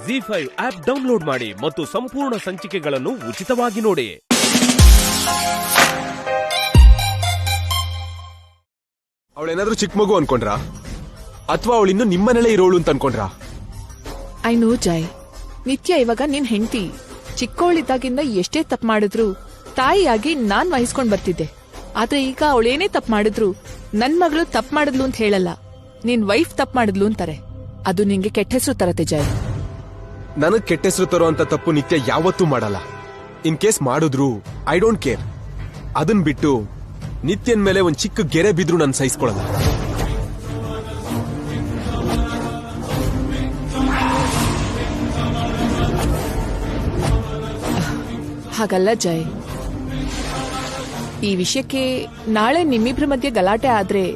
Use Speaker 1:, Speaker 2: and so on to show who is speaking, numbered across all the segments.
Speaker 1: ZEE5 app download ಮಾಡಿ ಮತ್ತು ಸಂಪೂರ್ಣ ಸಂಚಿಕೆಗಳನ್ನು ಉಚಿತವಾಗಿ ನೋಡಿ.
Speaker 2: ಅವಳೇನಾದ್ರೂ ಚಿಕ್ಕ ಮಗು ಅನ್ಕೊಂಡ್ರಾ ಅಥವಾ ಅವಳಿನ್ನು ನಿಮ್ಮನೇಲೇ ಇರೋಳು ಅಂತ ಅನ್ಕೊಂಡ್ರಾ?
Speaker 3: ಐ ನೋ ಜೈ, ನಿತ್ಯ ಇವಾಗ ನಿನ್ ಹೆಂಡತಿ. ಚಿಕ್ಕವಳಿದ್ದಾಗಿಂದ ಎಷ್ಟೇ ತಪ್ಪು ಮಾಡಿದ್ರು ತಾಯಿಯಾಗಿ ನಾನ್ ವಹಿಸ್ಕೊಂಡ್ ಬರ್ತಿದ್ದೆ. ಆದ್ರೆ ಈಗ ಅವಳೇನೇ ತಪ್ಪು ಮಾಡಿದ್ರು ನನ್ ಮಗಳು ತಪ್ಪು ಮಾಡಿದ್ಲು ಅಂತ ಹೇಳಲ್ಲ, ನಿನ್ ವೈಫ್ ತಪ್ಪು ಮಾಡಿದ್ಲು ಅಂತಾರೆ. ಅದು ನಿಂಗೆ ಕೆಟ್ಟ ಹೆಸರು ತರತ್ತೆ ಜೈ.
Speaker 2: ನನಗ್ ಕೆಟ್ಟ ಹೆಸರು ತರೋ ಅಂತ ತಪ್ಪು ನಿತ್ಯ ಯಾವತ್ತೂ ಮಾಡಲ್ಲ. ಇನ್ ಕೇಸ್ ಮಾಡಿದ್ರು ಐ ಡೋಂಟ್ ಕೇರ್. ಅದನ್ ಬಿಟ್ಟು ನಿತ್ಯನ್ ಮೇಲೆ ಒಂದ್ ಚಿಕ್ಕ ಗೆರೆ ಬಿದ್ರು ನಾನು ಸಹಿಸ್ಕೊಳಲ್ಲ.
Speaker 3: ಹಾಗಲ್ಲ ಜೈ, ಈ ವಿಷಯಕ್ಕೆ ನಾಳೆ ನಿಮ್ಮಿಬ್ರ ಮಧ್ಯೆ ಗಲಾಟೆ ಆದ್ರೆ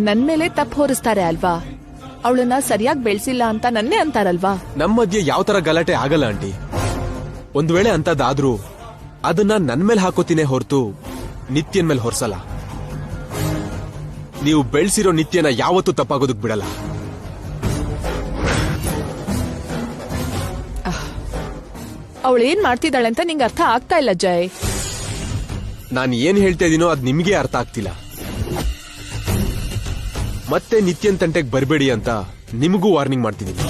Speaker 3: ನನ್ ಮೇಲೆ ತಪ್ಪು ಹೊರಿಸ್ತಾರೆ ಅಲ್ವಾ? ಅವಳನ್ನ ಸರಿಯಾಗಿ ಬೆಳೆಸಿಲ್ಲ ಅಂತ ನನ್ನೇ ಅಂತಾರಲ್ವಾ?
Speaker 2: ನಮ್ಮ ಮಧ್ಯೆ ಯಾವ ತರ ಗಲಾಟೆ ಆಗಲ್ಲ ಆಂಟಿ. ಒಂದ್ ವೇಳೆ ಅಂತದಾದ್ರೂ ಅದನ್ನ ನನ್ ಮೇಲೆ ಹಾಕೋತೀನಿ ಹೊರತು ನಿತ್ಯನ್ ಮೇಲೆ ಹೊರ್ಸಲ್ಲ. ನೀವು ಬೆಳೆಸಿರೋ ನಿತ್ಯನ ಯಾವತ್ತೂ ತಪ್ಪಾಗೋದಕ್ ಬಿಡಲ್ಲ.
Speaker 3: ಅವಳೇನ್ ಮಾಡ್ತಿದ್ದಾಳೆ ಅಂತ ನಿಂಗೆ ಅರ್ಥ ಆಗ್ತಾ ಇಲ್ಲ ಜೈ.
Speaker 2: ನಾನು ಏನ್ ಹೇಳ್ತಾ ಇದೀನೋ ಅದ್ ನಿಮ್ಗೆ ಅರ್ಥ ಆಗ್ತಿಲ್ಲ. ಮತ್ತೆ ನಿತ್ಯನ್ ತಂಟೆಗೆ ಬರಬೇಡಿ ಅಂತ ನಿಮಗೂ ವಾರ್ನಿಂಗ್ ಮಾಡ್ತಿದ್ದೀನಿ.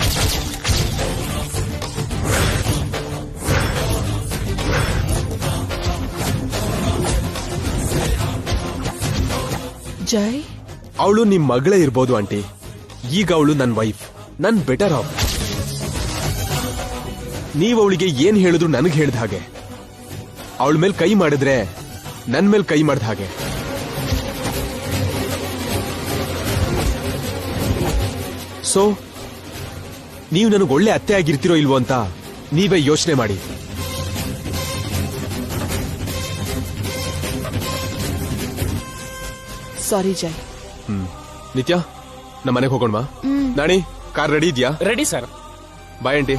Speaker 3: ಜೈ,
Speaker 2: ಅವಳು ನಿಮ್ ಮಗಳೇ ಇರ್ಬೋದು ಆಂಟಿ. ಈಗ ಅವಳು ನನ್ ವೈಫ್, ನನ್ ಬೆಟರ್ ಆಫ್. ನೀವ್ ಅವಳಿಗೆ ಏನ್ ಹೇಳಿದ್ರು ನನಗ್ ಹೇಳ್ದ ಹಾಗೆ. ಅವಳ ಮೇಲೆ ಕೈ ಮಾಡಿದ್ರೆ ನನ್ ಮೇಲೆ ಕೈ ಮಾಡ್ದ ಹಾಗೆ. ಸೊ ನೀವು ನನಗೆ ಒಳ್ಳೆ ಅತ್ತೆ ಆಗಿರ್ತಿರೋ ಇಲ್ವೋ ಅಂತ ನೀವೇ ಯೋಚನೆ ಮಾಡಿ.
Speaker 3: ಸಾರಿ ಜೈ.
Speaker 2: ನಿತ್ಯ, ನಮ್ಮ ಮನೆಗೆ ಹೋಗೋಣ. ನಾಣಿ, ಕಾರ್ ರೆಡಿ ಇದೆಯಾ?
Speaker 1: Ready sir.
Speaker 2: Bye aunty.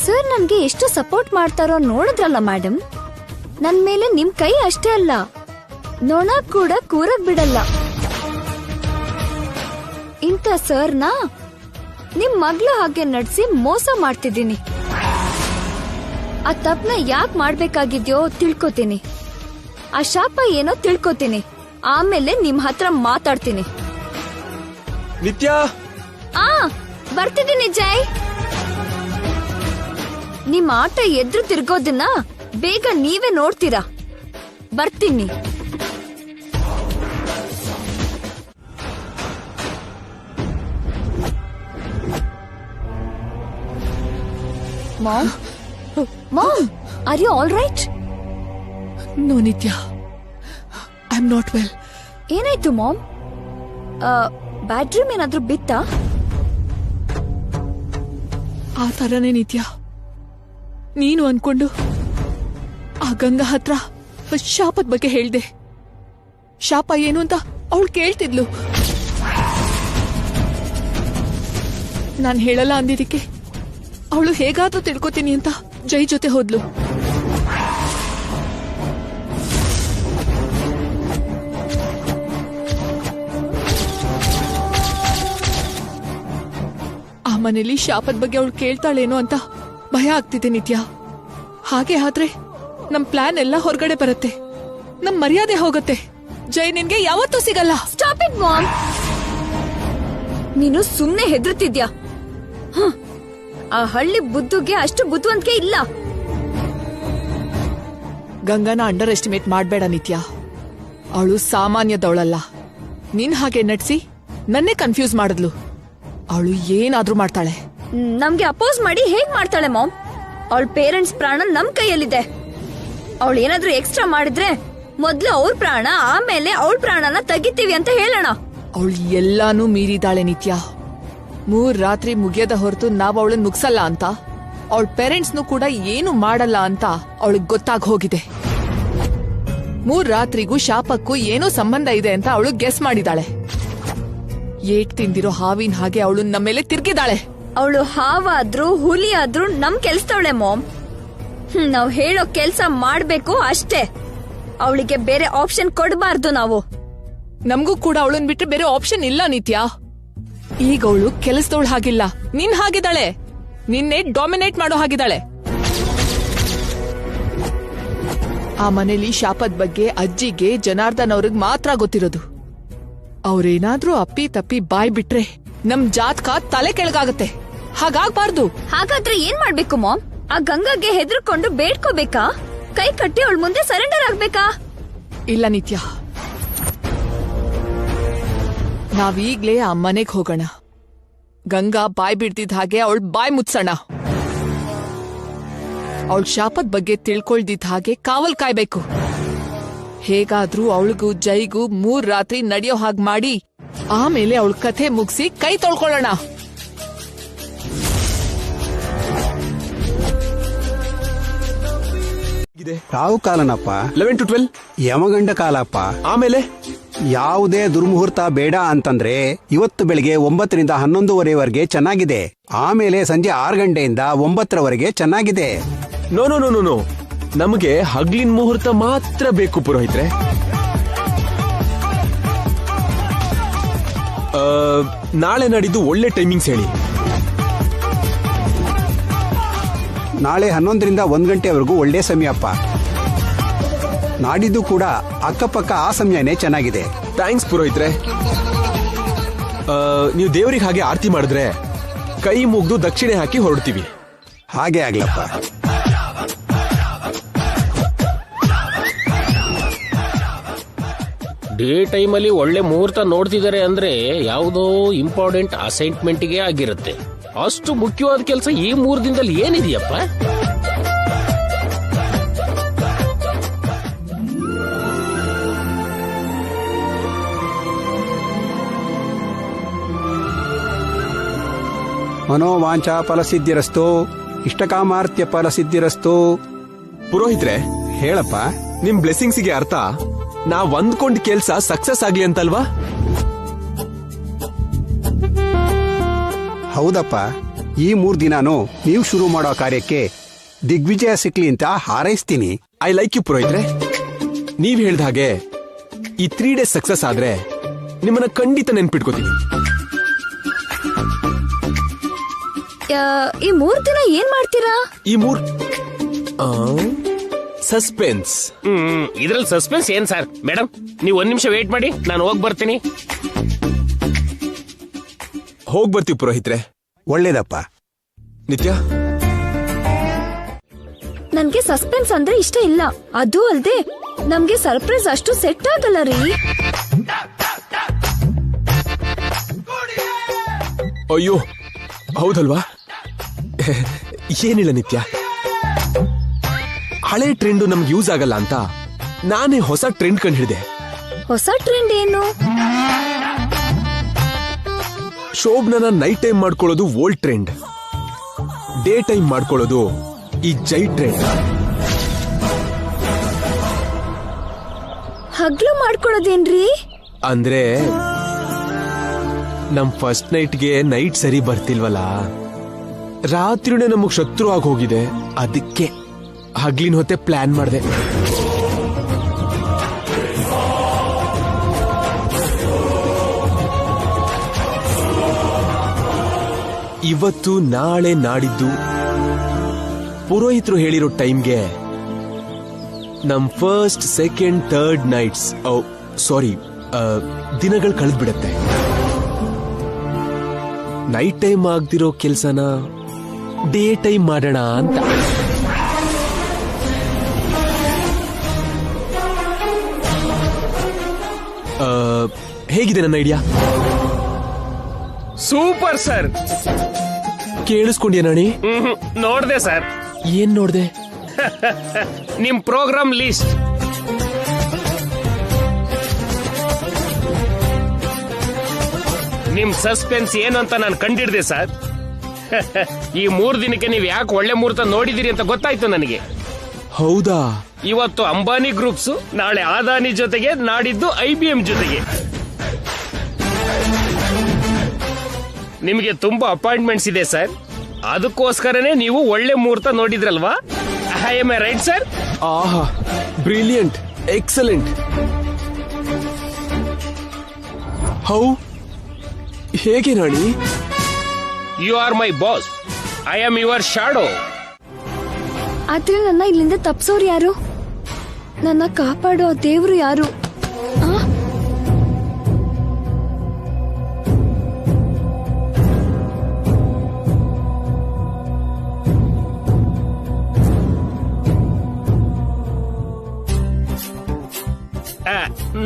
Speaker 4: Sir ನನ್ಗೆ ಎಷ್ಟು ಸಪೋರ್ಟ್ ಮಾಡ್ತಾರೋ ನೋಡಿದ್ರಲ್ಲ ಮೇಡಮ್. ನನ್ ಮೇಲೆ ನಿಮ್ ಕೈ ಅಷ್ಟೇ ಅಲ್ಲ, ನೊಣ ಕೂಡ ಕೂರಕ್ ಬಿಡಲ್ಲ. ಇಂಥ ಸರ್ನ ನಿಮ್ ಮಗ್ಳ ಹಾಗೆ ನಡ್ಸಿ ಮೋಸ ಮಾಡ್ತಿದ್ದೀನಿ. ಆ ತಪ್ಪನ ಯಾಕೆ ಮಾಡ್ಬೇಕಾಗಿದ್ಯೋ ತಿಳ್ಕೊತೀನಿ. ಆ ಶಾಪ ಏನೋ ತಿಳ್ಕೊತೀನಿ. ಆಮೇಲೆ ನಿಮ್ ಹತ್ರ ಮಾತಾಡ್ತೀನಿ.
Speaker 2: ನಿತ್ಯ,
Speaker 4: ಬರ್ತಿದ್ದೀನಿ ಜೈ. ನಿಮ್ ಆಟ ಎದ್ರು ತಿರ್ಗೋದನ್ನ ಬೇಗ ನೀವೇ ನೋಡ್ತೀರಾ. ಬರ್ತೀನಿ. Mom, mom, are you all right?
Speaker 3: No Nitya, I am not well.
Speaker 4: ಏನಾಯ್ತು ಮಾಮ್? ಬ್ಯಾಟ್ರೂಮ್ ಏನಾದ್ರೂ ಬಿತ್ತಾ?
Speaker 3: ಆ ಥರನೇ ನಿತ್ಯ. ನೀನು ಅನ್ಕೊಂಡು ಆ ಗಂಗಾ ಹತ್ರ ಶಾಪದ ಬಗ್ಗೆ ಹೇಳ್ದೆ. ಶಾಪ ಏನು ಅಂತ ಅವಳು ಕೇಳ್ತಿದ್ಲು. ನಾನ್ ಹೇಳಲ್ಲ ಅಂದಿದ್ದಕ್ಕೆ ಅವಳು ಹೇಗಾದ್ರೂ ತಿಳ್ಕೊತೀನಿ ಅಂತ ಜೈ ಜೊತೆ ಹೋದ್ಲು. ಆ ಮನೇಲಿ ಶಾಪದ ಬಗ್ಗೆ ಅವಳು ಕೇಳ್ತಾಳೇನೋ ಅಂತ ಭಯ ಆಗ್ತಿದೆ ನಿತ್ಯ. ಹಾಗೆ ಆದ್ರೆ ನಮ್ ಪ್ಲಾನ್ ಎಲ್ಲ ಹೊರಗಡೆ ಬರುತ್ತೆ, ನಮ್ ಮರ್ಯಾದೆ ಹೋಗುತ್ತೆ. ಜೈ ನಿನ್ಗೆ ಯಾವತ್ತೂ ಸಿಗಲ್ಲ.
Speaker 4: Stop it mom. ನೀನು ಸುಮ್ನೆ ಹೆದರ್ತಿದ್ಯಾ? ಆ ಹಳ್ಳಿ ಬುದ್ಧುಗೆ ಅಷ್ಟು ಬುದ್ಧಿವಂತಿಕೆ ಇಲ್ಲ.
Speaker 3: ಗಂಗಾನ ಅಂಡರ್ ಎಸ್ಟಿಮೇಟ್ ಮಾಡ್ಬೇಡ ನಿತ್ಯ. ಅವಳು ಸಾಮಾನ್ಯದವಳಲ್ಲ. ನಿನ್ ಹಾಗೆ ನಡ್ಸಿ ನನ್ನೇ ಕನ್ಫ್ಯೂಸ್ ಮಾಡಿದ್ಲು. ಅವಳು ಏನಾದ್ರೂ ಮಾಡ್ತಾಳೆ.
Speaker 4: ನಮ್ಗೆ ಅಪೋಸ್ ಮಾಡಿ ಹೇಗ್ ಮಾಡ್ತಾಳೆ ಮಾಮ್? ಅವಳ ಪೇರೆಂಟ್ಸ್ ಪ್ರಾಣ ನಮ್ ಕೈಯಲ್ಲಿದೆ. ಅವಳು ಏನಾದ್ರೂ ಎಕ್ಸ್ಟ್ರಾ ಮಾಡಿದ್ರೆ ಮೊದ್ಲು ಅವ್ರ ಪ್ರಾಣ, ಆಮೇಲೆ ಅವಳ ಪ್ರಾಣನ ತೆಗಿತೀವಿ ಅಂತ ಹೇಳೋಣ.
Speaker 3: ಅವಳು ಎಲ್ಲಾನು ಮೀರಿದಾಳೆ ನಿತ್ಯ. 3 ರಾತ್ರಿ ಮುಗಿಯದ ಹೊರತು ನಾವ್ ಅವಳನ್ನ ಮುಗ್ಸಲ್ಲ ಅಂತ, ಅವಳ ಪೇರೆಂಟ್ಸ್ನು ಕೂಡ ಏನು ಮಾಡಲ್ಲ ಅಂತ ಅವಳಿಗೆ ಗೊತ್ತಾಗ ಹೋಗಿದೆ. 3 ರಾತ್ರಿಗೂ ಶಾಪಕ್ಕೂ ಏನೋ ಸಂಬಂಧ ಇದೆ ಅಂತ ಅವಳು ಗೆಸ್ ಮಾಡಿದಾಳೆ. ಏಟ್ ತಿಂದಿರೋ ಹಾವಿನ ಹಾಗೆ ಅವಳು ನಮ್ಮ ಮೇಲೆ ತಿರ್ಗಿದಾಳೆ.
Speaker 4: ಅವಳು ಹಾವಾದ್ರೂ ಹುಲಿ ಆದ್ರೂ ನಮ್ ಕೆಲ್ಸದವಳೆ ಮಾಮ್. ನಾವ್ ಹೇಳೋ ಕೆಲ್ಸ ಮಾಡ್ಬೇಕು ಅಷ್ಟೇ. ಅವಳಿಗೆ ಬೇರೆ ಆಪ್ಷನ್ ಕೊಡಬಾರ್ದು ನಾವು.
Speaker 3: ನಮಗೂ ಕೂಡ ಅವಳನ್ ಬಿಟ್ರೆ ಬೇರೆ ಆಪ್ಷನ್ ಇಲ್ಲ ನಿತ್ಯ. ಈಗ ಅವಳು ಕೆಲಸದವಳು ಹಾಗಿಲ್ಲ, ನಿನ್ ಹಾಗಿದ್ದಾಳೆ. ನಿನ್ನೆ ಡಾಮಿನೇಟ್ ಮಾಡೋ ಹಾಗಿದ್ದಾಳೆ. ಆ ಮನೇಲಿ ಶಾಪದ ಬಗ್ಗೆ ಅಜ್ಜಿಗೆ ಜನಾರ್ದನ್ ಅವ್ರಿಗೆ ಮಾತ್ರ ಗೊತ್ತಿರೋದು. ಅವ್ರೇನಾದ್ರೂ ಅಪ್ಪಿ ತಪ್ಪಿ ಬಾಯ್ ಬಿಟ್ರೆ ನಮ್ ಜಾತಕ ತಲೆ ಕೆಳಗಾಗತ್ತೆ. ಹಾಗಾಗ್ಬಾರ್ದು.
Speaker 4: ಹಾಗಾದ್ರೆ ಏನ್ ಮಾಡ್ಬೇಕು ಮಾಮ್? ಆ ಗಂಗಾಗೆ ಹೆದರ್ಕೊಂಡು ಬೇಡ್ಕೋಬೇಕಾ? ಕೈ ಕಟ್ಟಿ ಅವಳ ಮುಂದೆ ಸರೆಂಡರ್ ಆಗ್ಬೇಕಾ?
Speaker 3: ಇಲ್ಲ ನಿತ್ಯ, ನಾವೀಗ್ಲೇ ಆ ಮನೆಗ್ ಹೋಗೋಣ. ಗಂಗಾ ಬಾಯ್ ಬಿಡ್ತಿದ್ ಹಾಗೆ ಅವಳ ಬಾಯ್ ಮುಚ್ಚೋಣ. ಅವಳ ಶಾಪದ ಬಗ್ಗೆ ತಿಳ್ಕೊಳ್ದಿದ್ ಹಾಗೆ ಕಾವಲ್ ಕಾಯ್ಬೇಕು. ಹೇಗಾದ್ರೂ ಅವಳಿಗೂ ಜೈಗೂ 3 ರಾತ್ರಿ ನಡೆಯೋ ಹಾಗ್ ಮಾಡಿ ಆಮೇಲೆ ಅವಳ ಕಥೆ ಮುಗಿಸಿ ಕೈ ತೊಳ್ಕೊಳ್ಳೋಣ.
Speaker 5: ರಾವು ಕಾಲನಪ್ಪ.
Speaker 2: 11 to 12.
Speaker 5: ಯಮಗಂಡ ಕಾಲಪ್ಪ.
Speaker 2: ಆಮೇಲೆ
Speaker 5: ಯಾವುದೇ ದುರ್ಮುಹೂರ್ತ ಬೇಡ ಅಂತಂದ್ರೆ ಇವತ್ತು ಬೆಳಿಗ್ಗೆ 9 ರಿಂದ 11:30 ಚೆನ್ನಾಗಿದೆ. ಆಮೇಲೆ ಸಂಜೆ 6 ಗಂಟೆಯಿಂದ 9 ಚೆನ್ನಾಗಿದೆ.
Speaker 2: No no no no no, ನಮಗೆ ಹಗ್ಲಿನ ಮುಹೂರ್ತ ಮಾತ್ರ ಬೇಕು ಪುರೋಹಿತ್ರೆ. ನಾಳೆ ನಾಡಿದ್ದು ಒಳ್ಳೆ ಟೈಮಿಂಗ್ಸ್ ಹೇಳಿ.
Speaker 5: ನಾಳೆ 11 ರಿಂದ 1 ಗಂಟೆವರೆಗೂ ಒಳ್ಳೆ ಸಮಯಪ್ಪ. ನಾಡಿದ್ದು ಕೂಡ ಅಕ್ಕಪಕ್ಕ ಆ ಸಮಯನೇ ಚೆನ್ನಾಗಿದೆ.
Speaker 2: ಥ್ಯಾಂಕ್ಸ್ ಪುರೋಹಿತ್ರೆ. ನೀವು ದೇವರಿಗೆ ಹಾಗೆ ಆರತಿ ಮಾಡಿದ್ರೆ ಕೈ ಮುಗ್ದು ದಕ್ಷಿಣೆ ಹಾಕಿ ಹೊರಡ್ತೀವಿ.
Speaker 5: ಹಾಗೆ ಆಗ್ಲಪ್ಪ.
Speaker 6: ಡೇ ಟೈಮಲ್ಲಿ ಒಳ್ಳೆ ಮುಹೂರ್ತ ನೋಡ್ತಿದ್ದಾರೆ ಅಂದ್ರೆ ಯಾವುದೋ ಇಂಪಾರ್ಟೆಂಟ್ ಅಸೈನ್ಮೆಂಟ್ಗೆ ಆಗಿರುತ್ತೆ. ಅಷ್ಟು ಮುಖ್ಯವಾದ ಕೆಲಸ ಈ 3 ದಿನದಲ್ಲಿ ಏನಿದೆಯಪ್ಪ?
Speaker 5: ಮನೋವಾಂಛ ಫಲಸಿದ್ಧಿರಸ್ತು, ಇಷ್ಟಕಾಮಾರ್ತ್ಯ ಫಲಸಿದ್ಧಿರಸ್ತು.
Speaker 2: ಪುರೋಹಿತ್ರೆ,
Speaker 5: ಹೇಳಪ್ಪ.
Speaker 2: ನಿಮ್ ಬ್ಲೆಸ್ಸಿಂಗ್ಸ್ಗೆ ಅರ್ಥ ನಾವ್ ಅಂದ್ಕೊಂಡ್ ಕೆಲ್ಸ ಸಕ್ಸಸ್ ಆಗ್ಲಿ ಅಂತಲ್ವಾ?
Speaker 5: ಹೌದಪ್ಪ. ಈ 3 ದಿನಾನು ನೀವು ಶುರು ಮಾಡೋ ಕಾರ್ಯಕ್ಕೆ ದಿಗ್ವಿಜಯ ಸಿಕ್ಲಿ ಅಂತ ಹಾರೈಸ್ತೀನಿ.
Speaker 2: ಐ ಲೈಕ್ ಯು ಪುರೋಹಿತ್ರೆ. ನೀವ್ ಹೇಳ್ದ ಹಾಗೆ ಈ 3 days ಸಕ್ಸಸ್ ಆದ್ರೆ ನಿಮ್ಮನ್ನ ಖಂಡಿತ ನೆನ್ಪಿಟ್ಕೋತೀನಿ.
Speaker 4: ಈ 3 ದಿನ ಏನ್ ಮಾಡ್ತೀರಾ?
Speaker 2: ಈ 3 ಸಸ್ಪೆನ್ಸ್.
Speaker 6: ಇದ್ರಲ್ಲಿ ಸಸ್ಪೆನ್ಸ್ ಏನ್ ಸರ್? ಮೇಡಮ್, ನೀವು 1 ನಿಮಿಷ ವೇಟ್ ಮಾಡಿ, ನಾನು ಹೋಗ್ ಬರ್ತೀನಿ.
Speaker 2: ಹೋಗ್ ಬರ್ತೀವಿ ಪುರೋಹಿತ್ರೆ.
Speaker 5: ಒಳ್ಳೇದಪ್ಪ.
Speaker 2: ನಿತ್ಯ,
Speaker 4: ನನ್ಗೆ ಸಸ್ಪೆನ್ಸ್ ಅಂದ್ರೆ ಇಷ್ಟ ಇಲ್ಲ. ಅದು ಅಲ್ದೆ ನಮ್ಗೆ ಸರ್ಪ್ರೈಸ್ ಅಷ್ಟು ಸೆಟ್ ಆಗಲ್ಲ ರೀ.
Speaker 2: ಅಯ್ಯೋ ಹೌದಲ್ವಾ? ಏನಿಲ್ಲ ನಿತ್ಯ, ಹಳೆ ಟ್ರೆಂಡ್ ನಮ್ಗೆ ಯೂಸ್ ಆಗಲ್ಲ ಅಂತ ನಾನೇ ಹೊಸ ಟ್ರೆಂಡ್ ಕಂಡು ಹಿಡಿದೆ.
Speaker 4: ಹೊಸ ಟ್ರೆಂಡ್ ಏನು?
Speaker 2: ಶೋಭನನ ನೈಟ್ ಟೈಮ್ ಮಾಡ್ಕೊಳ್ಳೋದು ಓಲ್ಡ್ ಟ್ರೆಂಡ್, ಡೇ ಟೈಮ್ ಮಾಡ್ಕೊಳ್ಳೋದು ಈ ಜೈ ಟ್ರೆಂಡ್.
Speaker 4: ಹಗ್ಲು ಮಾಡ್ಕೊಳ್ಳೋದೇನ್ರಿ?
Speaker 2: ಅಂದ್ರೆ ನಮ್ ಫಸ್ಟ್ ನೈಟ್ಗೆ ನೈಟ್ ಸರಿ ಬರ್ತಿಲ್ವಲ್ಲ, ರಾತ್ರಿನೇ ನಮಗ್ ಶತ್ರು ಆಗಿ ಹೋಗಿದೆ. ಅದಕ್ಕೆ ಹಗ್ಲಿನ ಹೊತ್ತೆ ಪ್ಲಾನ್ ಮಾಡಿದೆ. ಇವತ್ತು ನಾಳೆ ನಾಡಿದ್ದು ಪುರೋಹಿತರು ಹೇಳಿರೋ ಟೈಮ್ಗೆ ನಮ್ ಫಸ್ಟ್ ಸೆಕೆಂಡ್ ಥರ್ಡ್ ನೈಟ್ಸ್ ದಿನಗಳು ಕಳೆದ್ಬಿಡತ್ತೆ. ನೈಟ್ ಟೈಮ್ ಆಗ್ದಿರೋ ಕೆಲ್ಸನ ಡೇ ಟೈಮ್ ಮಾಡೋಣ ಅಂತ. ಹೇಗಿದೆ ನನ್ನ ಐಡಿಯಾ?
Speaker 6: Super sir.
Speaker 2: ಕೇಳಿಸ್ಕೊಂಡ್ಯಾ ನಾಣಿ?
Speaker 6: ನೋಡ್ದೆ ಸರ್.
Speaker 2: ಏನ್ ನೋಡ್ದೆ?
Speaker 6: ನಿಮ್ ಪ್ರೋಗ್ರಾಮ್ ಲಿಸ್ಟ್. ನಿಮ್ ಸಸ್ಪೆನ್ಸ್ ಏನು ಅಂತ ನಾನು ಕಂಡಿಡ್ದೆ ಸರ್. ಈ 3 ದಿನಕ್ಕೆ ನೀವು ಯಾಕೆ ಒಳ್ಳೆ ಮುಹೂರ್ತ ನೋಡಿದಿರಿ ಅಂತ ಗೊತ್ತಾಯ್ತು ನನಗೆ.
Speaker 2: ಹೌದಾ?
Speaker 6: ಇವತ್ತು ಅಂಬಾನಿ ಗ್ರೂಪ್ಸ್, ನಾಳೆ ಅದಾನಿ ಜೊತೆಗೆ, ನಾಡಿದ್ದು IBM ಜೊತೆಗೆ. ನಿಮಗೆ ತುಂಬಾ ಅಪಾಯಿಂಟ್ಮೆಂಟ್ಸ್ ಇದೆ ಸರ್, ಅದಕ್ಕೋಸ್ಕರನೇ ನೀವು ಒಳ್ಳೆ ಮುಹೂರ್ತ ನೋಡಿದ್ರಲ್ವಾ? I am right sir?
Speaker 2: ಆಹಾ, ಬ್ರಿಲಿಯಂಟ್, ಎಕ್ಸಲೆಂಟ್. ಹೌ, ಹೇಗೆ Rani?
Speaker 6: You are my boss, I am your shadow.
Speaker 4: ಆದ್ರೆ ನನ್ನ ಇಲ್ಲಿಂದ ತಪ್ಸೋರು ಯಾರು? ನನ್ನ ಕಾಪಾಡೋ ದೇವ್ರು ಯಾರು?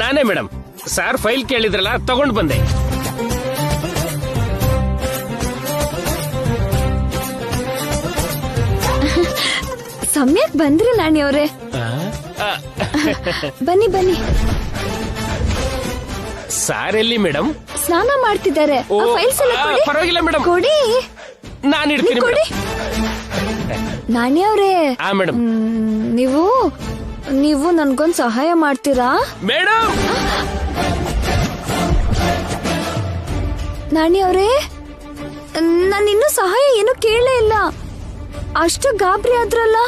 Speaker 6: ನಾನೇ ಮೇಡಮ್. ಸರ್ ಫೈಲ್ ಕೇಳಿದ್ರಲ್ಲ, ತಗೊಂಡ್ ಬಂದೆ.
Speaker 4: ಸಮಯಕ್ಕೆ ಬಂದ್ರಿ ನಾಣಿ ಅವ್ರೆ. ಬನ್ನಿ ಬನ್ನಿ.
Speaker 6: ಸಾರ್ ಎಲ್ಲಿ ಮೇಡಮ್?
Speaker 4: ಸ್ನಾನ ಮಾಡ್ತಿದ್ದಾರೆ. ಆ ಫೈಲ್ಸ್ ಎಲ್ಲ ಕೊಡಿ.
Speaker 6: ಪರವಾಗಿಲ್ಲ ಮೇಡಮ್,
Speaker 4: ಕೊಡಿ.
Speaker 6: ನಾನು ಇಡ್ತೀನಿ
Speaker 4: ಕೊಡಿ. ನಾಣಿ ಅವ್ರೆ,
Speaker 6: ಮೇಡಮ್
Speaker 4: ನೀವು ನನ್ಗೊಂದ್ ಸಹಾಯ ಮಾಡ್ತೀರಾ
Speaker 6: ಮೇಡಮ್?
Speaker 4: ನಾಣಿ ಅವ್ರೆ, ನಾನಿನ್ನೂ ಸಹಾಯ ಏನು ಕೇಳೇ ಇಲ್ಲ, ಅಷ್ಟು ಗಾಬರಿ ಆದ್ರಲ್ಲ.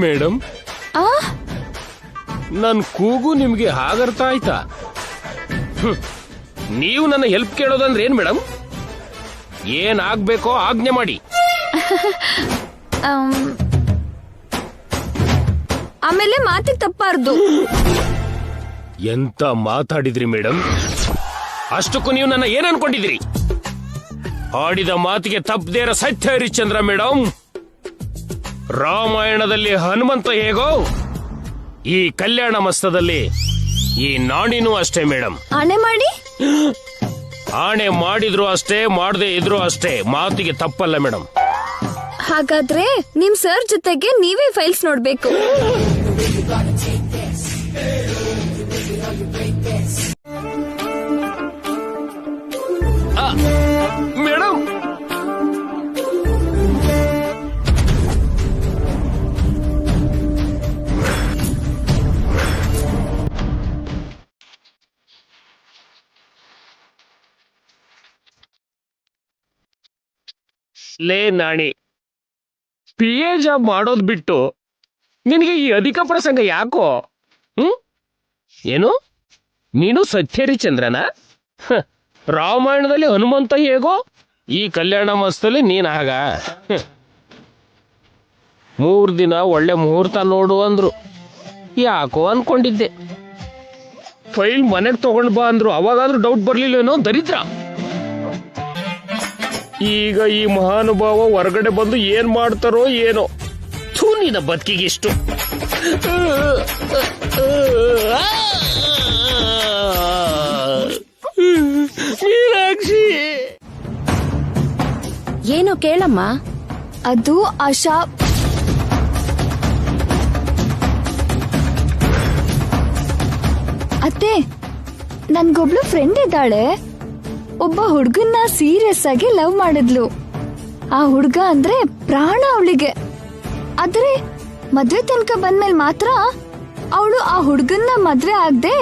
Speaker 6: ಮೇಡಮ್, ನನ್ ಕೂಗು ನಿಮ್ಗೆ ಹಾಗರ್ಥ ಆಯ್ತಾ? ನೀವು ನನ್ನ ಹೆಲ್ಪ್ ಕೇಳೋದಂದ್ರೆ ಏನ್ ಮೇಡಮ್? ಏನ್ ಆಗ್ಬೇಕೋ ಆಜ್ಞೆ ಮಾಡಿ.
Speaker 4: ಆಮೇಲೆ ಮಾತಿಗೆ ತಪ್ಪಾರ್ದು.
Speaker 6: ಎಂತ ಮಾತಾಡಿದ್ರಿ ಮೇಡಮ್? ಅಷ್ಟಕ್ಕೂ ನೀವು ನನ್ನ ಏನ್ ಅನ್ಕೊಂಡಿದ್ರಿ? ಆಡಿದ ಮಾತಿಗೆ ತಪ್ಪದೇರ ಸತ್ಯ ಹರಿಶ್ಚಂದ್ರ ಮೇಡಮ್. ರಾಮಾಯಣದಲ್ಲಿ ಹನುಮಂತ ಹೇಗೋ, ಈ ಕಲ್ಯಾಣ ಮಸ್ತದಲ್ಲಿ ಈ ನಾಣಿನೂ ಅಷ್ಟೇ ಮೇಡಮ್.
Speaker 4: ಆಣೆ ಮಾಡಿ.
Speaker 6: ಆಣೆ ಮಾಡಿದ್ರು ಅಷ್ಟೇ, ಮಾಡದೆ ಇದ್ರು ಅಷ್ಟೇ, ಮಾತಿಗೆ ತಪ್ಪಲ್ಲ ಮೇಡಮ್.
Speaker 4: ಹಾಗಾದ್ರೆ ನಿಮ್ ಸರ್ ಜೊತೆಗೆ ನೀವೇ ಫೈಲ್ಸ್ ನೋಡ್ಬೇಕು.
Speaker 6: ಮೇಡಮ್, ಲೇ ನಾಣಿ, PA ಜಾಬ್ ಮಾಡೋದ್ ಬಿಟ್ಟು ನಿನಗೆ ಈ ಅಧಿಕ ಪ್ರಸಂಗ ಯಾಕೋ? ಏನು ನೀನು ಸತ್ಯರಿಚಂದ್ರನ? ರಾಮಾಯಣದಲ್ಲಿ ಹನುಮಂತ ಹೇಗೋ, ಈ ಕಲ್ಯಾಣ ಮಾಸದಲ್ಲಿ ನೀನ್ ಆಗ. 3 ದಿನ ಒಳ್ಳೆ ಮುಹೂರ್ತ ನೋಡು ಅಂದ್ರು, ಯಾಕೋ ಅನ್ಕೊಂಡಿದ್ದೆ. ಫೈಲ್ ಮನೆಗೆ ತಗೊಂಡ್ ಬಾ ಅಂದ್ರು, ಅವಾಗಾದ್ರೂ ಡೌಟ್ ಬರ್ಲಿಲ್ವೇನೋ ದರಿದ್ರ. ಈಗ ಈ ಮಹಾನುಭಾವ ಹೊರಗಡೆ ಬಂದು ಏನ್ ಮಾಡ್ತಾರೋ ಏನೋ. ಥೂ, ನಿನ್ನ ಬದುಕಿಗಿಷ್ಟು. ಮೀನಾಕ್ಷಿ,
Speaker 4: ಏನು ಕೇಳಮ್ಮ? ಅದು ಆಶಾ. ಅತ್ತೆ, ನನ್ಗೊಬ್ಳು ಫ್ರೆಂಡ್ ಇದ್ದಾಳೆ. ಒಬ್ಬ ಹುಡ್ಗನ್ನ ಸೀರಿಯಸ್ ಆಗಿ ಲವ್ ಮಾಡಿದ್ಲು. ಆ ಹುಡ್ಗ ಅಂದ್ರೆ ಪ್ರಾಣ ಅವಳಿಗೆ. ಆದ್ರೆ ಮದ್ವೆ ತನಕ ಬಂದ್ಮೇಲೆ ಮಾತ್ರ ಅವಳು ಆ ಹುಡ್ಗನ್ನ ಮದ್ವೆ ಆಗದೆ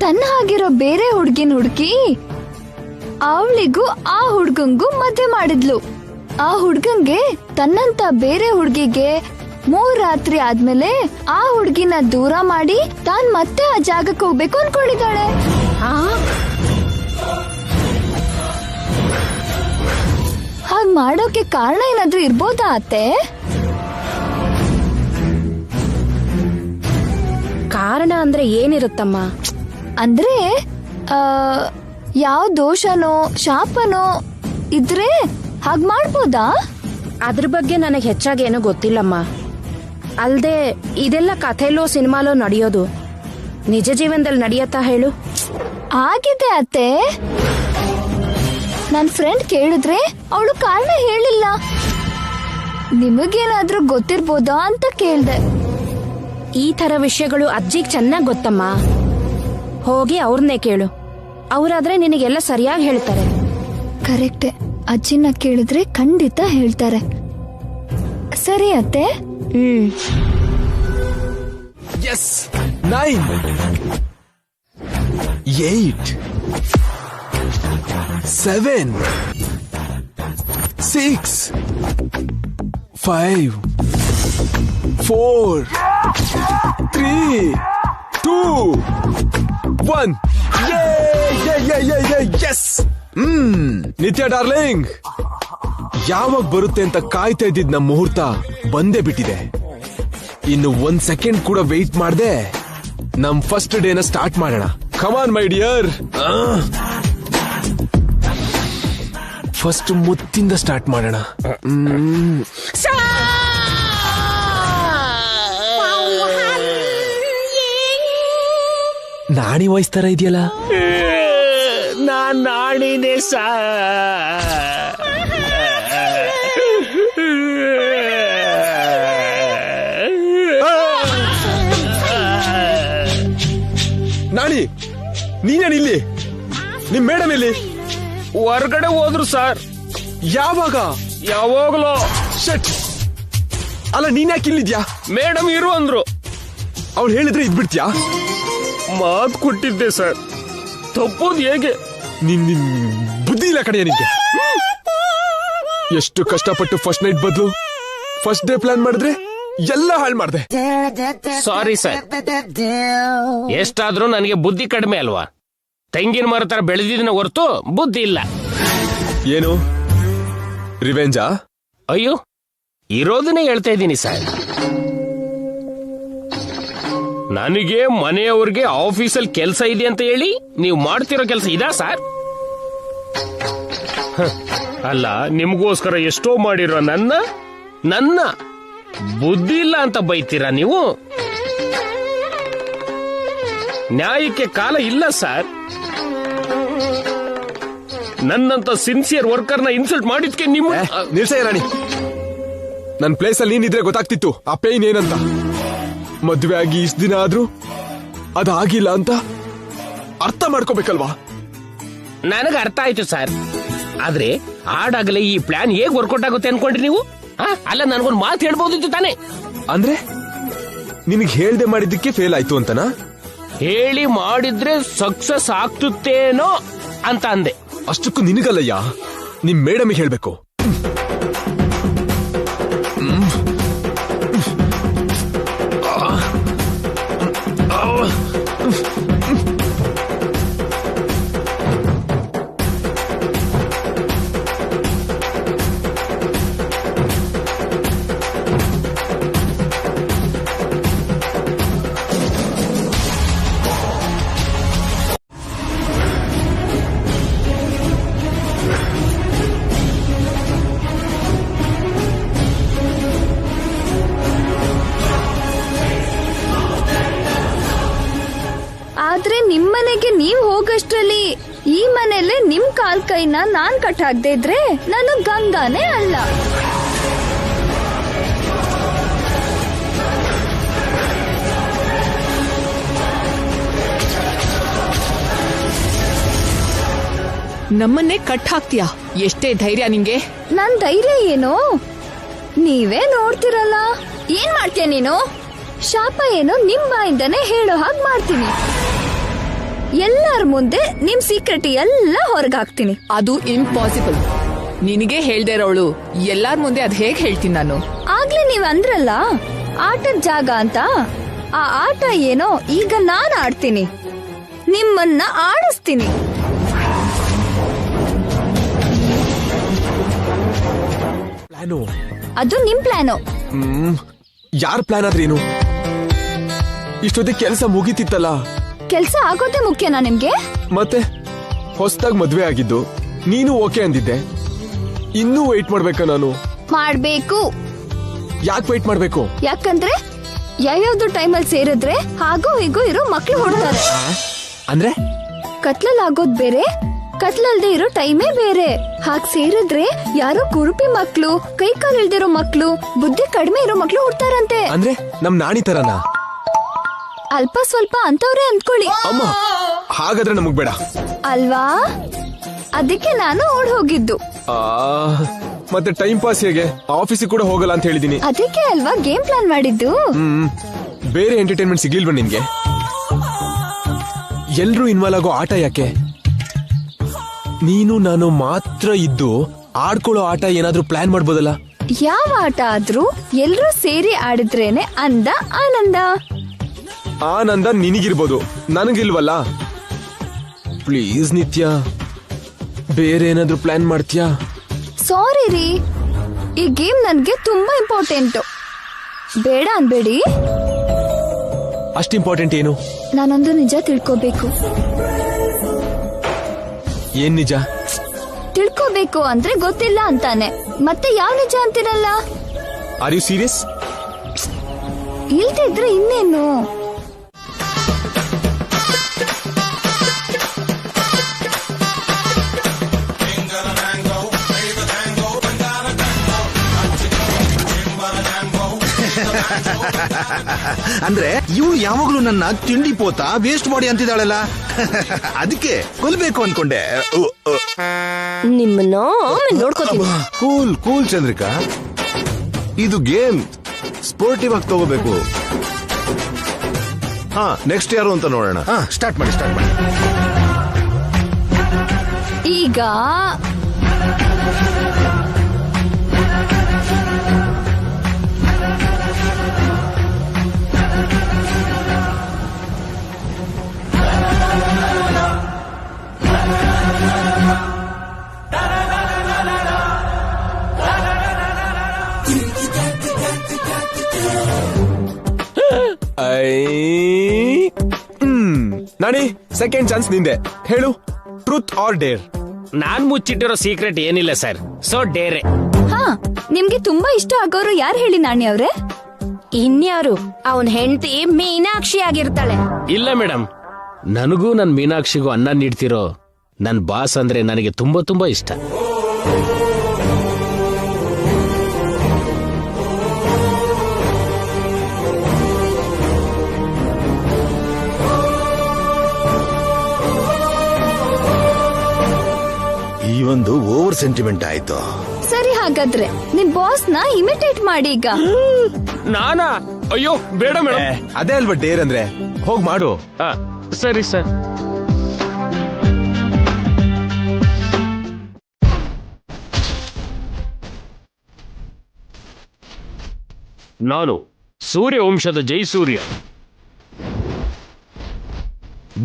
Speaker 4: ತನ್ನ ಆಗಿರೋ ಬೇರೆ ಹುಡ್ಗಿನ ಹುಡುಕಿ ಅವಳಿಗೂ ಆ ಹುಡ್ಗಂಗೂ ಮದ್ವೆ ಮಾಡಿದ್ಲು. ಆ ಹುಡ್ಗಂಗೆ ತನ್ನಂತ ಬೇರೆ ಹುಡ್ಗಿಗೆ 3 ರಾತ್ರಿ ಆದ್ಮೇಲೆ ಆ ಹುಡ್ಗಿನ ದೂರ ಮಾಡಿ ತಾನ್ ಮತ್ತೆ ಆ ಜಾಗಕ್ಕೆ ಹೋಗ್ಬೇಕು ಅನ್ಕೊಂಡಿದ್ದಾಳೆ. ಹಾಗ್ ಮಾಡೋಕೆ ಕಾರಣ ಏನಾದ್ರೂ ಇರ್ಬೋದಾ ಅತ್ತೆ?
Speaker 7: ಕಾರಣ ಅಂದ್ರೆ ಏನಿರುತ್ತಮ್ಮ?
Speaker 4: ಅಂದ್ರೆ ಯಾವ ದೋಷನೋ ಶಾಪನೋ ಇದ್ರೆ ಹಾಗ್ ಮಾಡ್ಬೋದಾ?
Speaker 7: ಅದ್ರ ಬಗ್ಗೆ ನನಗೆ ಹೆಚ್ಚಾಗಿ ಏನೂ ಗೊತ್ತಿಲ್ಲಮ್ಮ. ಅಲ್ದೆ ಇದೆಲ್ಲ ಕಥೆಲೋ ಸಿನಿಮಾಲೋ ನಡೆಯೋದು, ನಿಜ ಜೀವನದಲ್ಲಿ ನಡೆಯತ್ತಾ ಹೇಳು?
Speaker 4: ಆಗಿದೆ ಅತ್ತೆ. ನನ್ ಫ್ರೆಂಡ್ ಕೇಳಿದ್ರೆ ಅವಳು ಕಾರಣ ಹೇಳಿಲ್ಲ. ನಿಮಗೇನಾದ್ರೂ ಗೊತ್ತಿರ್ಬೋದಾ ಅಂತ ಕೇಳ್ದೆ.
Speaker 7: ಈ ತರ ವಿಷಯಗಳು ಅಜ್ಜಿಗ್ ಚೆನ್ನಾಗ್ ಗೊತ್ತಮ್ಮ. ಹೋಗಿ ಅವ್ರನ್ನೇ ಕೇಳು, ಅವರಾದ್ರೆ ನಿನಗೆಲ್ಲ ಸರಿಯಾಗಿ ಹೇಳ್ತಾರೆ.
Speaker 4: ಕರೆಕ್ಟೆ, ಅಜ್ಜಿನ ಕೇಳಿದ್ರೆ ಖಂಡಿತ ಹೇಳ್ತಾರೆ. ಸರಿ ಅತ್ತೆ.
Speaker 2: Yes, 9, 8. 7, 6, 5, 4, 3, 2, 1. Yes! ನಿತ್ಯ ಡಾರ್ಲಿಂಗ್, ಯಾವಾಗ ಬರುತ್ತೆ ಅಂತ ಕಾಯ್ತಾ ಇದ್ದಿದ್ ನಮ್ಮ ಮುಹೂರ್ತ ಬಂದೇ ಬಿಟ್ಟಿದೆ. ಇನ್ನು 1 ಸೆಕೆಂಡ್ ಕೂಡ ವೆಯ್ಟ್ ಮಾಡ್ದೆ ನಮ್ ಫಸ್ಟ್ ಡೇನ ಸ್ಟಾರ್ಟ್ ಮಾಡೋಣ. ಕಮಾನ್ ಮೈ ಡಿಯರ್. ಫಸ್ಟ್ ಮುತ್ತಿಂದ ಸ್ಟಾರ್ಟ್ ಮಾಡೋಣ. ನಾಣಿ ವಹಿಸ್ತಾರ ಇದೆಯಲ್ಲ.
Speaker 6: ನಾನ್ ನಾಣಿನೇ
Speaker 2: ನಾಣಿ, ನೀನೇನ್ ಇಲ್ಲಿ? ನಿಮ್ ಮೇಡಮ್ ಇಲ್ಲಿ?
Speaker 6: ಹೊರ್ಗಡೆ ಹೋದ್ರು ಸರ್.
Speaker 2: ಯಾವಾಗ?
Speaker 6: ಯಾವಾಗ್ಲೋ.
Speaker 2: ಶಟ್. ಅಲ್ಲ, ನೀನ್ ಯಾಕೆ ಇಲ್ಲಿದ್ಯಾ?
Speaker 6: ಮೇಡಮ್ ಇರು ಅಂದ್ರು.
Speaker 2: ಅವ್ಳು ಹೇಳಿದ್ರೆ ಇದ್ಬಿಡ್ತ್ಯಾ?
Speaker 6: ಮಾತು ಕೊಟ್ಟಿದ್ದೆ ಸರ್, ತಪ್ಪೋದು ಹೇಗೆ?
Speaker 2: ನಿನ್ ಬುದ್ಧಿ ಇಲ್ಲ ಕಡೆಯ ನಿಂಗೆ. ಎಷ್ಟು ಕಷ್ಟಪಟ್ಟು ಫಸ್ಟ್ ನೈಟ್ ಬದಲು ಫಸ್ಟ್ ಡೇ ಪ್ಲಾನ್ ಮಾಡಿದ್ರೆ ಎಲ್ಲ ಹಾಳು ಮಾಡ್ದೆ.
Speaker 6: Sorry sir. ಎಷ್ಟಾದ್ರೂ ನನಗೆ ಬುದ್ಧಿ ಕಡಿಮೆ ಅಲ್ವಾ? ತೆಂಗಿನ ಮರ ತರ ಬೆಳೆದಿದ್ನ ಹೊರತು ಬುದ್ಧಿ ಇಲ್ಲ.
Speaker 2: ಏನು ರಿವೆಂಜಾ?
Speaker 6: ಅಯ್ಯೋ, ಇರೋದನ್ನೇ ಹೇಳ್ತಾ ಇದ್ದೀನಿ ಸರ್. ನನಗೆ ಮನೆಯವ್ರಿಗೆ ಆಫೀಸಲ್ಲಿ ಕೆಲಸ ಇದೆ ಅಂತ ಹೇಳಿ ನೀವು ಮಾಡ್ತಿರೋ ಕೆಲಸ ಇದಾ ಸರ್? ಅಲ್ಲ, ನಿಮಗೋಸ್ಕರ ಎಷ್ಟೋ ಮಾಡಿರೋ ನನ್ನ ಬುದ್ಧಿ ಇಲ್ಲ ಅಂತ ಬೈತೀರಾ ನೀವು? ನ್ಯಾಯಕ್ಕೆ ಕಾಲ ಇಲ್ಲ ಸರ್. ನನ್ನಂತ ಸಿನ್ಸಿಯರ್ ವರ್ಕರ್ನ ಇನ್ಸಲ್ಟ್ ಮಾಡಿದ್ಕೆ ನಿಮ್ಮ
Speaker 2: ನಿಲ್ಸಯ್ಯ ರಾಣಿ. ನನ್ ಪ್ಲೇಸ್ ಅಲ್ಲಿ ನೀನಿದ್ರೆ ಗೊತ್ತಾಗ್ತಿತ್ತು ಆ ಪೇನ್ ಏನಂತ. ಮದ್ವೆ ಆಗಿ ಇಷ್ಟ ದಿನ ಆದ್ರೂ ಅದಾಗಿಲ್ಲ ಅಂತ ಅರ್ಥ ಮಾಡ್ಕೋಬೇಕಲ್ವಾ?
Speaker 6: ನನಗೆ ಅರ್ಥ ಆಯ್ತು ಸರ್. ಆದ್ರೆ ಆಡಾಗಲೇ ಈ ಪ್ಲಾನ್ ಹೇಗ್ ವರ್ಕೌಟ್ ಆಗುತ್ತೆ ಅನ್ಕೊಂಡ್ರಿ ನೀವು? ಅಲ್ಲ, ನನಗೊಂದು ಮಾತು ಹೇಳ್ಬೋದಿತ್ತು ತಾನೆ.
Speaker 2: ಅಂದ್ರೆ ನಿನಗೆ ಹೇಳ್ದೆ ಮಾಡಿದ್ದಕ್ಕೆ ಫೇಲ್ ಆಯ್ತು ಅಂತನಾ?
Speaker 6: ಹೇಳಿ ಮಾಡಿದ್ರೆ ಸಕ್ಸಸ್ ಆಗ್ತುತ್ತೇನೋ ಅಂತ ಅಂದೆ.
Speaker 2: ಅಷ್ಟಕ್ಕೂ ನಿನಗಲ್ಲಯ್ಯ, ನಿಮ್ ಮೇಡಮ್ ಹೇಳ್ಬೇಕು.
Speaker 4: ಆದ್ರೆ ನಿಮ್ಮನೆಗೆ ನೀವ್ ಹೋಗಷ್ಟ್ರಲ್ಲಿ ಈ ಮನೆಯಲ್ಲೇ ನಿಮ್ ಕಾಲ್ ಕೈನ ನಾನ್ ಕಟ್ ಹಾಕ್ದೇ ಇದ್ರೆ ನಾನು ಗಂಗಾನೇ ಅಲ್ಲ.
Speaker 3: ನಮ್ಮನ್ನೇ ಕಟ್ ಹಾಕ್ತೀಯಾ? ಎಷ್ಟೇ ಧೈರ್ಯ ನಿಂಗೆ?
Speaker 4: ನನ್ ಧೈರ್ಯ ಏನು ನೀವೇ ನೋಡ್ತಿರಲ್ಲ. ಏನ್ ಮಾಡ್ತೀಯ ನೀನು? ಶಾಪ ಏನು ನಿಮ್ ಬಾಯಿಂದನೇ ಹೇಳೋ ಹಾಗೆ ಮಾಡ್ತೀನಿ. ಎಲ್ಲರ ಮುಂದೆ ನಿಮ್ ಸೀಕ್ರೆಟ್ ಎಲ್ಲ ಹೊರಗಾಕ್ತೀನಿ.
Speaker 3: ಅದು ಇಂಪಾಸಿಬಲ್. ನಿನಗೆ ಹೇಳ್ದೆ ಇರೋಳು ಎಲ್ಲಾರ ಮುಂದೆ ಅದ್ ಹೇಗ್ ಹೇಳ್ತೀನಿ ನಾನು?
Speaker 4: ಆಗ್ಲೇ ನೀವ್ ಅಂದ್ರಲ್ಲ ಆಟದ ಜಾಗ ಅಂತ. ಆ ಆಟ ಏನೋ ಈಗ ನಾನ್ ಆಡ್ತೀನಿ, ನಿಮ್ಮನ್ನ ಆಡಿಸ್ತೀನಿ.
Speaker 2: ಪ್ಲಾನು?
Speaker 4: ಅದು ನಿಮ್ ಪ್ಲಾನು.
Speaker 2: ಯಾರ್ ಪ್ಲಾನ್ ಆದ್ರೇನು? ಇಷ್ಟೊತ್ತಿಗೆ ಕೆಲಸ ಮುಗೀತಿತ್ತಲ್ಲ.
Speaker 4: ಕೆಲ್ಸ ಆಗೋದೇ ಮುಖ್ಯನಾ ನಿಮ್ಗೆ?
Speaker 2: ಮತ್ತೆ ಹೊಸದಾಗಿ ಮದ್ವೆ ಆಗಿದ್ದು, ನೀನು ಓಕೆ ಅಂದಿದ್ದೆ. ಇನ್ನೂ ವೆಯ್ಟ್ ಮಾಡ್ಬೇಕಾ ನಾನು?
Speaker 4: ಮಾಡ್ಬೇಕು.
Speaker 2: ಯಾಕೆ ವೆಯ್ಟ್ ಮಾಡ್ಬೇಕು?
Speaker 4: ಯಾಕಂದ್ರೆ ಯಾವ್ಯಾವ್ದು ಟೈಮಲ್ಲಿ ಸೇರಿದ್ರೆ ಹಾಗೂ ಹೀಗೂ ಇರೋ ಮಕ್ಳು ಹೊಡ್ತಾರೆ.
Speaker 2: ಅಂದ್ರೆ
Speaker 4: ಕತ್ಲಲ್ ಆಗೋದ್ ಬೇರೆ, ಕತ್ಲಲ್ದೆ ಇರೋ ಟೈಮೇ ಬೇರೆ. ಹಾಗ್ ಸೇರಿದ್ರೆ ಯಾರೋ ಕುರುಪಿ ಮಕ್ಳು, ಕೈ ಕಾಲು ಇಲ್ದಿರೋ ಮಕ್ಳು, ಬುದ್ಧಿ ಕಡಿಮೆ ಇರೋ ಮಕ್ಳು ಹುಡ್ತಾರಂತೆ.
Speaker 2: ಅಂದ್ರೆ ನಮ್ ನಾಣಿ ತರನಾ?
Speaker 4: ಅಲ್ಪ ಸ್ವಲ್ಪ ಅಂತವ್ರೆ ಅಂದ್ಕೊಳ್ಳಿ.
Speaker 2: ಅಮ್ಮ, ಹಾಗಾದ್ರೆ ನಮಗ್ ಬೇಡ
Speaker 4: ಅಲ್ವಾ? ಅದಕ್ಕೆ ನಾನು ಓಡ್ ಹೋಗಿದ್ದು.
Speaker 2: ಮತ್ತೆ ಟೈಮ್ ಪಾಸ್ ಹೇಗೆ? ಆಫೀಸಿಗೆ ಕೂಡ ಹೋಗಲ್ಲ ಅಂತ ಹೇಳಿದೀನಿ.
Speaker 4: ಅದಕ್ಕೆ ಅಲ್ವಾ ಗೇಮ್ ಪ್ಲಾನ್ ಮಾಡಿದ್ದು.
Speaker 2: ಬೇರೆ ಎಂಟರ್ಟೈನ್ಮೆಂಟ್ ಸಿಗ್ಲಿಲ್ವಾ ನಿನ್ಗೆ? ಎಲ್ರೂ ಇನ್ವಾಲ್ವ್ ಆಗೋ ಆಟ ಯಾಕೆ? ನೀನು ನಾನು ಮಾತ್ರ ಇದ್ದು ಆಡ್ಕೊಳ್ಳೋ ಆಟ ಏನಾದ್ರೂ ಪ್ಲಾನ್ ಮಾಡ್ಬೋದಲ್ಲ?
Speaker 4: ಯಾವ ಆಟ ಆದ್ರೂ ಎಲ್ರೂ ಸೇರಿ ಆಡಿದ್ರೇನೆ ಅಂದ ಆನಂದ.
Speaker 2: ಆನಂದ ನಿನಗಿರ್ಬೋದು, ನನಗಿಲ್ವಲ್ಲ. ಪ್ಲೀಸ್ ನಿತ್ಯ, ಬೇರೆ ಏನಾದ್ರೂ ಪ್ಲಾನ್ ಮಾಡ್ತೀಯಾ?
Speaker 4: ಸಾರಿ ರೀ, ಈ ಗೇಮ್ ನನ್ಗೆ ತುಂಬಾ ಇಂಪಾರ್ಟೆಂಟ್. ಬೇಡ ಅನ್ಬೇಡಿ.
Speaker 2: ಅಷ್ಟು ಇಂಪಾರ್ಟೆಂಟ್ ಏನು?
Speaker 4: ನಾನೊಂದು ನಿಜ ತಿಳ್ಕೋಬೇಕು.
Speaker 2: ಏನ್ ನಿಜ?
Speaker 4: ತಿಳ್ಕೋಬೇಕು ಅಂದ್ರೆ ಗೊತ್ತಿಲ್ಲ ಅಂತಾನೆ, ಮತ್ತೆ ಯಾವ ನಿಜ ಅಂತಿರಲ್ಲ?
Speaker 2: Are you serious?
Speaker 4: ಇಲ್ದಿದ್ರೆ ಇನ್ನೇನು?
Speaker 8: ಅಂದ್ರೆ ಇವಳು ಯಾವಾಗ್ಲೂ ನನ್ನ ತಿಂಡಿ ಪೋತ ವೇಸ್ಟ್ ಮಾಡಿ ಅಂತಿದ್ದಾಳಲ್ಲ, ಅದಕ್ಕೆ ಕೊಲ್ಬೇಕು ಅನ್ಕೊಂಡೆ.
Speaker 7: ನಿಮ್ಮನ್ನ ನೋಡ್ಕೋತೀನಿ.
Speaker 8: ಕೂಲ್ ಕೂಲ್ ಚಂದ್ರಿಕಾ, ಇದು ಗೇಮ್ ಸ್ಪೋರ್ಟಿವ್ ಆಗಿ ತಗೋಬೇಕು. ಹಾ, ನೆಕ್ಸ್ಟ್ ಯಾರು ಅಂತ ನೋಡೋಣ. ಸ್ಟಾರ್ಟ್ ಮಾಡಿ.
Speaker 4: ಈಗ
Speaker 2: ನಾನಿ, ಸೆಕೆಂಡ್ ಚಾನ್ಸ್ ನಿಂದೆ. ಹೇಳು, ಟ್ರೂತ್ ಆರ್ ಡೇರ್?
Speaker 6: ನಾನ್ ಮುಚ್ಚಿಟ್ಟಿರೋ ಸೀಕ್ರೆಟ್ ಏನಿಲ್ಲ ಸರ್, ಸೊ ಡೇರೆ.
Speaker 4: ಹಾ, ನಿಮ್ಗೆ ತುಂಬಾ ಇಷ್ಟ ಆಗೋರು ಯಾರು ಹೇಳಿ ನಾಣಿ ಅವ್ರೆ?
Speaker 7: ಇನ್ಯಾರು? ಅವನ್ ಹೆಂಡತಿ ಮೀನಾಕ್ಷಿ ಆಗಿರ್ತಾಳೆ.
Speaker 6: ಇಲ್ಲ ಮೇಡಮ್, ನನಗೂ ನನ್ ಮೀನಾಕ್ಷಿಗೂ ಅನ್ನ ನೀಡ್ತಿರೋ ನನ್ ಬಾಸ್ ಅಂದ್ರೆ ನನಗೆ ತುಂಬಾ ತುಂಬಾ ಇಷ್ಟ.
Speaker 8: ಈ ಒಂದು ಓವರ್ ಸೆಂಟಿಮೆಂಟ್ ಆಯ್ತು.
Speaker 4: ಸರಿ, ಹಾಗಾದ್ರೆ ನಿಮ್ ಬಾಸ್ ನ ಇಮಿಟೇಟ್ ಮಾಡಿ ಈಗ.
Speaker 6: ನಾನಾ? ಅಯ್ಯೋ ಬೇಡ ಮೇಡಮ್.
Speaker 2: ಅದೇ ಅಲ್ವಾ ಡೇರ್ ಅಂದ್ರೆ, ಹೋಗ್ ಮಾಡು.
Speaker 6: ಸರಿ ಸರ್. ನಾನು ಸೂರ್ಯವಂಶದ ಜೈಸೂರ್ಯ.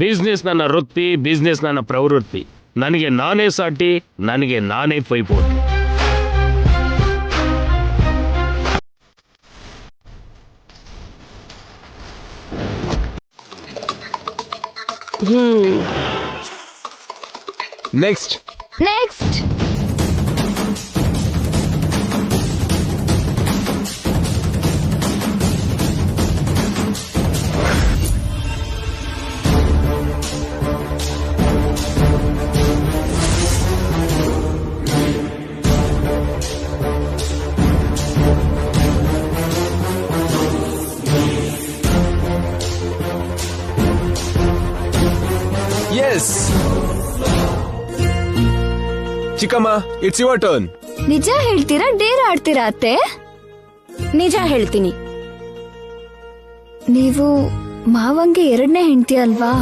Speaker 6: ಬಿಸ್ನೆಸ್ ನನ್ನ ವೃತ್ತಿ, ಬಿಸ್ನೆಸ್ ನನ್ನ ಪ್ರವೃತ್ತಿ. ನನಗೆ ನಾನೇ ಸಾಟಿ, ನನಗೆ ನಾನೇ ಪೈಪೋಟಿ.
Speaker 2: ನೆಕ್ಸ್ಟ್. ಎಸ್ ಚಿಕ್ಕಮ್ಮ, ಇಟ್ಸ್ ಯುವರ್ ಟರ್ನ್.
Speaker 4: ನಿಜ ಹೇಳ್ತೀರಾ ಡೇರ್ ಆಡ್ತೀರಾ ಅತ್ತೆ?
Speaker 7: ನಿಜ ಹೇಳ್ತೀನಿ.
Speaker 4: ನೀವು ಮಾವಂಗೆ ಎರಡನೇ ಹೆಂಡತಿ ಅಲ್ವಾ?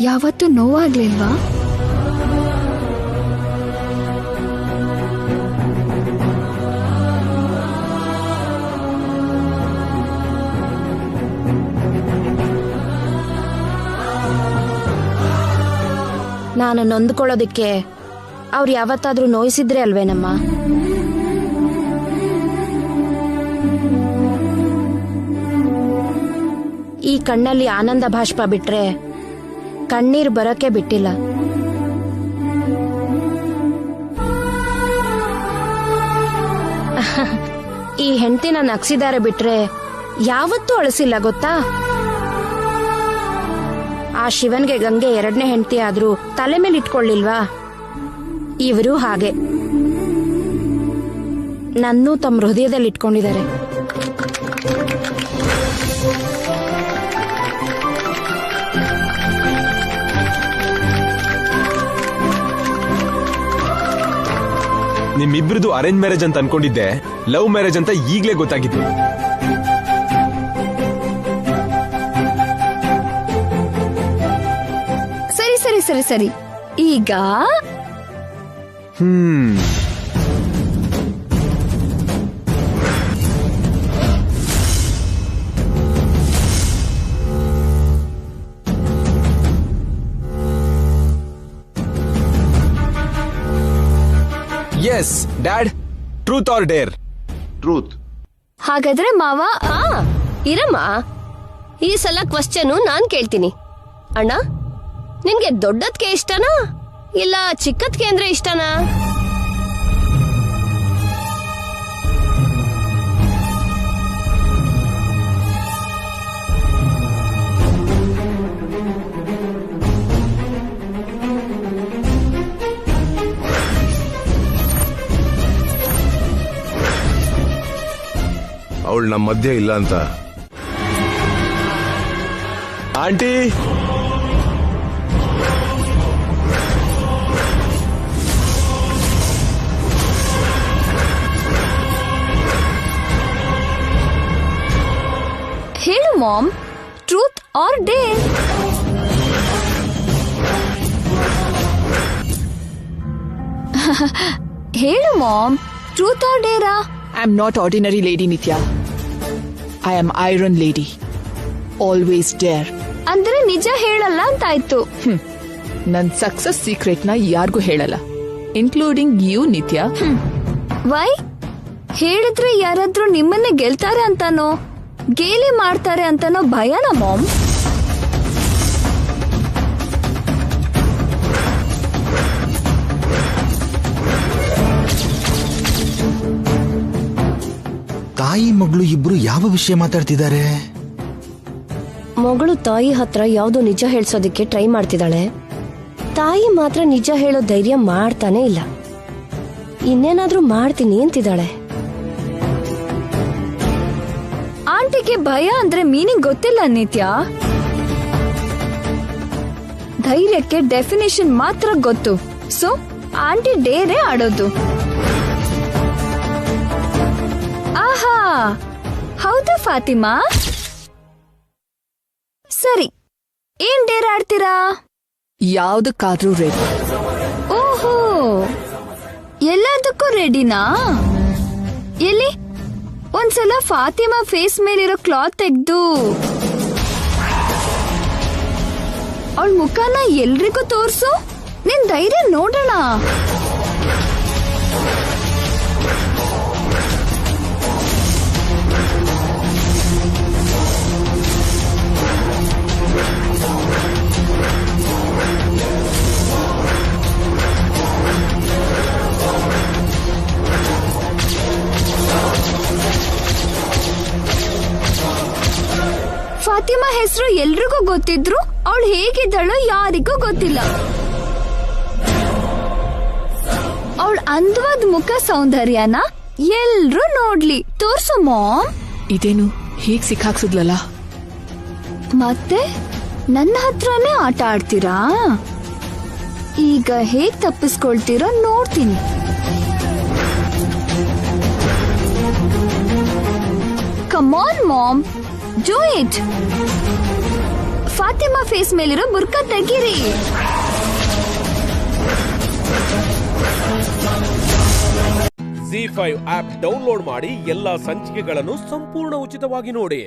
Speaker 4: ಯಾವತ್ತೂ ನೋವಾಗ್ಲಿಲ್ವಾ?
Speaker 7: ನಾನು ನೊಂದ್ಕೊಳ್ಳೋದಿಕ್ಕೆ ಅವ್ರು ಯಾವತ್ತಾದ್ರೂ ನೋಯಿಸಿದ್ರೆ ಅಲ್ವೇನಮ್ಮ? ಈ ಕಣ್ಣಲ್ಲಿ ಆನಂದ ಬಾಷ್ಪ ಬಿಟ್ರೆ ಕಣ್ಣೀರ್ ಬರಕ್ಕೆ ಬಿಟ್ಟಿಲ್ಲ. ಈ ಹೆಂಡತಿನ ನಗ್ಸಿದಾರೆ ಬಿಟ್ರೆ ಯಾವತ್ತೂ ಅಳಿಸಿಲ್ಲ ಗೊತ್ತಾ? ಆ ಶಿವನ್ಗೆ ಗಂಗೆ ಎರಡನೇ ಹೆಂಡತಿ ಆದ್ರೂ ತಲೆ ಮೇಲೆ ಇಟ್ಕೊಳ್ಳಿಲ್ವಾ? ಇವರು ಹಾಗೆ ನನ್ನೂ ತಮ್ಮ ಹೃದಯದಲ್ಲಿ ಇಟ್ಕೊಂಡಿದ್ದಾರೆ.
Speaker 2: ನಿಮ್ಮಿಬ್ರದು ಅರೇಂಜ್ ಮ್ಯಾರೇಜ್ ಅಂತ ಅನ್ಕೊಂಡಿದ್ದೆ, ಲವ್ ಮ್ಯಾರೇಜ್ ಅಂತ ಈಗ್ಲೇ ಗೊತ್ತಾಗಿತ್ತು.
Speaker 4: ಸರಿ ಈಗ
Speaker 2: yes dad, truth or dare?
Speaker 8: Truth.
Speaker 4: ಹಾಗಾದ್ರೆ ಮಾವ
Speaker 9: ಇರಮ್ಮ, ಈ ಸಲ ಕ್ವಶ್ಚನ್ ನಾನ್ ಕೇಳ್ತೀನಿ. ಅಣ್ಣ, ನಿನ್ಗೆ ದೊಡ್ಡದ್ಕೆ ಇಷ್ಟನಾ ಇಲ್ಲ ಚಿಕ್ಕದ್ಕೆ ಅಂದ್ರೆ ಇಷ್ಟನಾ?
Speaker 8: ಅವಳು ನಮ್ಮ ಮಧ್ಯೆ ಇಲ್ಲ ಅಂತ.
Speaker 2: ಆಂಟಿ,
Speaker 4: ಹೇಳು ಮಾಮ್, ಟ್ರೂತ್ ಆರ್ ಡೇರ್? ಹೇಳು ಮಾಮ್, ಟ್ರೂತ್ ಆರ್ ಡೇರಾ?
Speaker 3: I am not ordinary lady Nithya. I am iron lady, always dare.
Speaker 4: ಅಂದ್ರೆ ನಿಜ ಹೇಳಲ್ಲ ಅಂತಾಯ್ತು.
Speaker 3: ನನ್ ಸಕ್ಸಸ್ ಸೀಕ್ರೆಟ್ ನ ಯಾರಿಗೂ ಹೇಳಲ್ಲ, ಇನ್ಕ್ಲೂಡಿಂಗ್ ಯು ನಿತ್ಯ.
Speaker 4: ವೈ? ಹೇಳಿದ್ರೆ ಯಾರಾದ್ರೂ ನಿಮ್ಮನ್ನೇ ಗೆಲ್ತಾರೆ ಅಂತಾನೋ ಗೇಲಿ ಮಾಡ್ತಾರೆ ಅಂತಾನೋ ಭಯನಾ ಮಾಮ್?
Speaker 8: ತಾಯಿ ಮಗಳು ಇಬ್ರು ಯಾವ ವಿಷಯ ಮಾತಾಡ್ತಿದ್ದಾರೆ?
Speaker 9: ಮಗಳು ತಾಯಿ ಹತ್ರ ಯಾವ್ದೋ ನಿಜ ಹೇಳ್ಸೋದಕ್ಕೆ ಟ್ರೈ ಮಾಡ್ತಿದ್ದಾಳೆ. ತಾಯಿ ಮಾತ್ರ ನಿಜ ಹೇಳೋ ಧೈರ್ಯ ಮಾಡ್ತಾನೆ ಇಲ್ಲ. ಇನ್ನೇನಾದ್ರೂ ಮಾಡ್ತೀನಿ ಅಂತಿದ್ದಾಳೆ.
Speaker 4: ಆಂಟಿಗೆ ಭಯ ಅಂದ್ರೆ ಮೀನಿಂಗ್ ಗೊತ್ತಿಲ್ಲ ನಿತ್ಯ. ಧೈರ್ಯಕ್ಕೆ ಡೆಫಿನೇಷನ್ ಮಾತ್ರ ಗೊತ್ತು. ಸೊ ಆಂಟಿ ಡೇರೇ ಆಡೋದು. ಆಹಾ, ಹೌದಾ ಫಾತಿಮಾ? ಸರಿ, ಏನ್ ಡೇರ್ ಆಡ್ತೀರಾ?
Speaker 3: ಯಾವ್ದಕ್ಕಾದ್ರೂ ರೆಡಿ.
Speaker 4: ಓಹೋ, ಎಲ್ಲದಕ್ಕೂ ರೆಡಿನಾ? ಎಲ್ಲಿ ಒಂದ್ಸಲ ಫಾತಿಮಾ ಫೇಸ್ ಮೇಲಿರೋ ಕ್ಲಾತ್ ತೆಗ್ದು ಅವಳ ಮುಖನ ಎಲ್ರಿಗೂ ತೋರ್ಸು. ನಿನ್ ಧೈರ್ಯ ನೋಡೋಣ. ಫಾತಿಮಾ ಹೆಸರು ಎಲ್ರಿಗೂ ಗೊತ್ತಿದ್ರು ಅವಳು ಹೇಗಿದ್ದಳೋ ಯಾರಿಗೂ ಗೊತ್ತಿಲ್ಲ. ಅವಳ ಅಂದವಾದ ಮುಖ ಸೌಂದರ್ಯನ ಎಲ್ರೂ ನೋಡ್ಲಿ. ತೋರ್ಸು ಮಾಮ್.
Speaker 3: ಇದೇನು ಹೀಗ್ ಸಿಕ್ಕಾಕ್ಸುದ್ಲಲ್ಲ?
Speaker 4: ಮತ್ತೆ ನನ್ನ ಹತ್ರನೇ ಆಟ ಆಡ್ತೀರಾ? ಈಗ ಹೇಗ್ ತಪ್ಪಿಸ್ಕೊಳ್ತೀರೋ ನೋಡ್ತೀನಿ. Come on mom, do it. Fatima face ಮೇಲಿರೋ ಬುರ್ಕಾ ತೆಗೀರಿ.
Speaker 1: ZEE5 ಆಪ್ ಡೌನ್ಲೋಡ್ ಮಾಡಿ ಎಲ್ಲಾ ಸಂಚಿಕೆಗಳನ್ನು ಸಂಪೂರ್ಣ ಉಚಿತವಾಗಿ ನೋಡಿ.